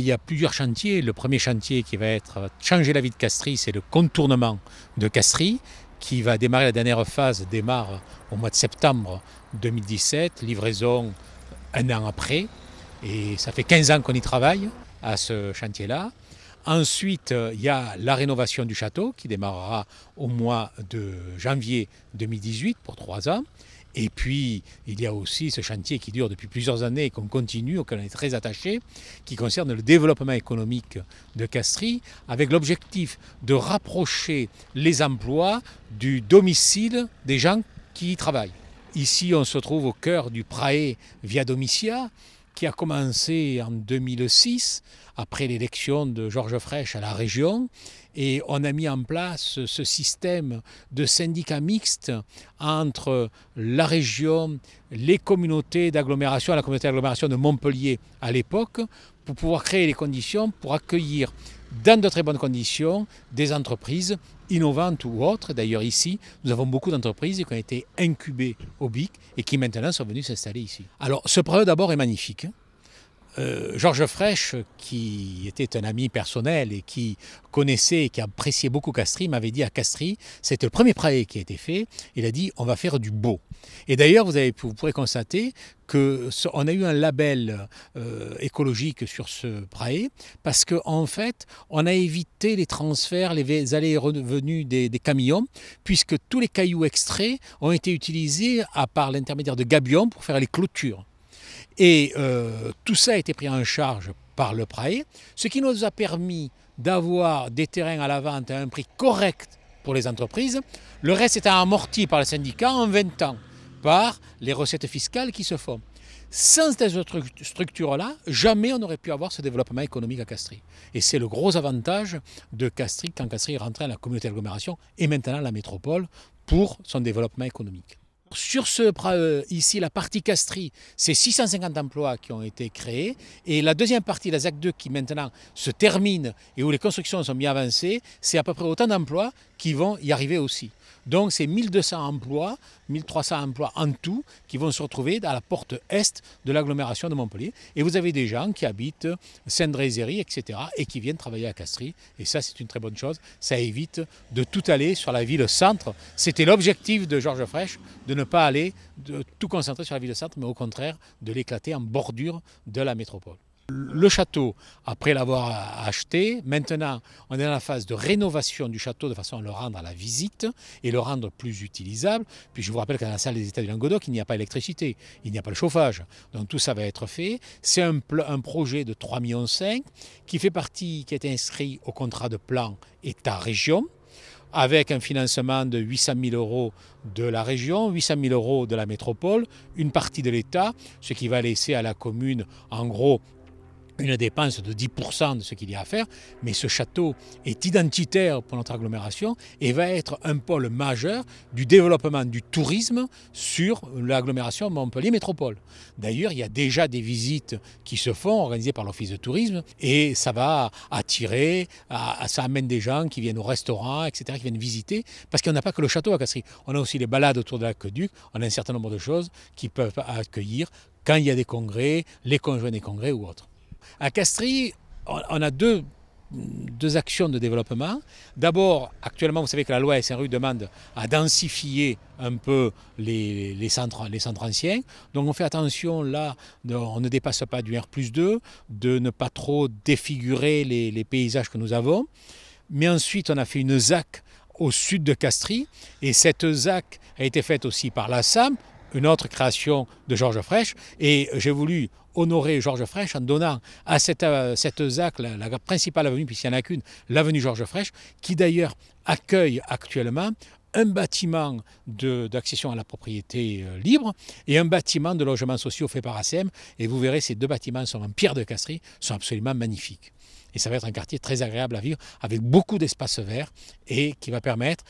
y a plusieurs chantiers. Le premier chantier qui va être changer la vie de Castries, c'est le contournement de Castries, qui va démarrer. La dernière phase démarre au mois de septembre 2017, livraison un an après. Et ça fait 15 ans qu'on y travaille à ce chantier-là. Ensuite, il y a la rénovation du château qui démarrera au mois de janvier 2018 pour 3 ans. Et puis, il y a aussi ce chantier qui dure depuis plusieurs années et qu'on continue, auquel on est très attaché, qui concerne le développement économique de Castries, avec l'objectif de rapprocher les emplois du domicile des gens qui y travaillent. Ici, on se trouve au cœur du Praé Via Domitia, qui a commencé en 2006, après l'élection de Georges Frêche à la région. Et on a mis en place ce système de syndicats mixtes entre la région, les communautés d'agglomération, la communauté d'agglomération de Montpellier à l'époque, pour pouvoir créer les conditions pour accueillir dans de très bonnes conditions des entreprises innovantes ou autres. D'ailleurs ici, nous avons beaucoup d'entreprises qui ont été incubées au BIC et qui maintenant sont venues s'installer ici. Alors ce projet d'abord est magnifique. Georges Frêche, qui était un ami personnel et qui connaissait et qui appréciait beaucoup Castries, m'avait dit à Castries, c'était le premier Praé qui a été fait, il a dit on va faire du beau. Et d'ailleurs vous pourrez constater qu'on a eu un label écologique sur ce Praé parce qu'en fait on a évité les transferts, les allées et revenus des camions, puisque tous les cailloux extraits ont été utilisés par l'intermédiaire de gabions pour faire les clôtures. Et tout ça a été pris en charge par le Praé, ce qui nous a permis d'avoir des terrains à la vente à un prix correct pour les entreprises. Le reste étant amorti par le syndicat en 20 ans par les recettes fiscales qui se font. Sans cette structure-là, jamais on n'aurait pu avoir ce développement économique à Castries. Et c'est le gros avantage de Castries quand Castries est rentré dans la communauté d'agglomération et maintenant la métropole pour son développement économique. Sur ici, la partie Castries, c'est 650 emplois qui ont été créés. Et la deuxième partie, la ZAC 2, qui maintenant se termine et où les constructions sont bien avancées, c'est à peu près autant d'emplois qui vont y arriver aussi. Donc c'est 1200 emplois, 1300 emplois en tout qui vont se retrouver à la porte est de l'agglomération de Montpellier. Et vous avez des gens qui habitent Saint-Drézéry, etc. et qui viennent travailler à Castries. Et ça, c'est une très bonne chose. Ça évite de tout aller sur la ville-centre. C'était l'objectif de Georges Frêche, de ne pas aller de tout concentrer sur la ville-centre, mais au contraire de l'éclater en bordure de la métropole. Le château, après l'avoir acheté, maintenant on est dans la phase de rénovation du château de façon à le rendre à la visite et le rendre plus utilisable. Puis je vous rappelle que dans la salle des États du Languedoc, il n'y a pas d'électricité, il n'y a pas le chauffage. Donc tout ça va être fait. C'est un projet de 3,5 millions qui fait partie, qui a été inscrit au contrat de plan État-région, avec un financement de 800 000 euros de la région, 800 000 euros de la métropole, une partie de l'État, ce qui va laisser à la commune en gros une dépense de 10% de ce qu'il y a à faire, mais ce château est identitaire pour notre agglomération et va être un pôle majeur du développement du tourisme sur l'agglomération Montpellier Métropole. D'ailleurs, il y a déjà des visites qui se font, organisées par l'Office de tourisme, et ça va attirer, ça amène des gens qui viennent au restaurant, etc., qui viennent visiter, parce qu'on n'a pas que le château à Castries, on a aussi les balades autour de l'aqueduc, on a un certain nombre de choses qui peuvent accueillir quand il y a des congrès, les conjoints des congrès ou autres. À Castries, on a deux actions de développement. D'abord, actuellement, vous savez que la loi SRU demande à densifier un peu les centres anciens. Donc on fait attention là, on ne dépasse pas du R+2, de ne pas trop défigurer les paysages que nous avons. Mais ensuite, on a fait une ZAC au sud de Castries. Et cette ZAC a été faite aussi par la SAM, une autre création de Georges Frêche. Et j'ai voulu honorer Georges Frêche en donnant à cette ZAC, la principale avenue, puisqu'il n'y en a qu'une, l'avenue Georges Frêche, qui d'ailleurs accueille actuellement un bâtiment d'accession à la propriété libre et un bâtiment de logements sociaux fait par ACM. Et vous verrez, ces deux bâtiments sont en pierre de Castries, sont absolument magnifiques. Et ça va être un quartier très agréable à vivre, avec beaucoup d'espaces verts et qui va permettre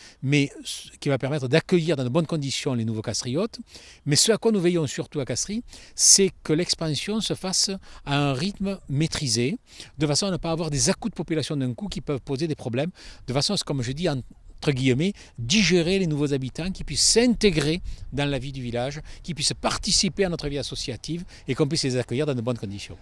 d'accueillir dans de bonnes conditions les nouveaux castriotes. Mais ce à quoi nous veillons surtout à Castries, c'est que l'expansion se fasse à un rythme maîtrisé, de façon à ne pas avoir des à-coups de population d'un coup qui peuvent poser des problèmes, de façon à ce, comme je dis, entre guillemets, digérer les nouveaux habitants, qui puissent s'intégrer dans la vie du village, qui puissent participer à notre vie associative et qu'on puisse les accueillir dans de bonnes conditions.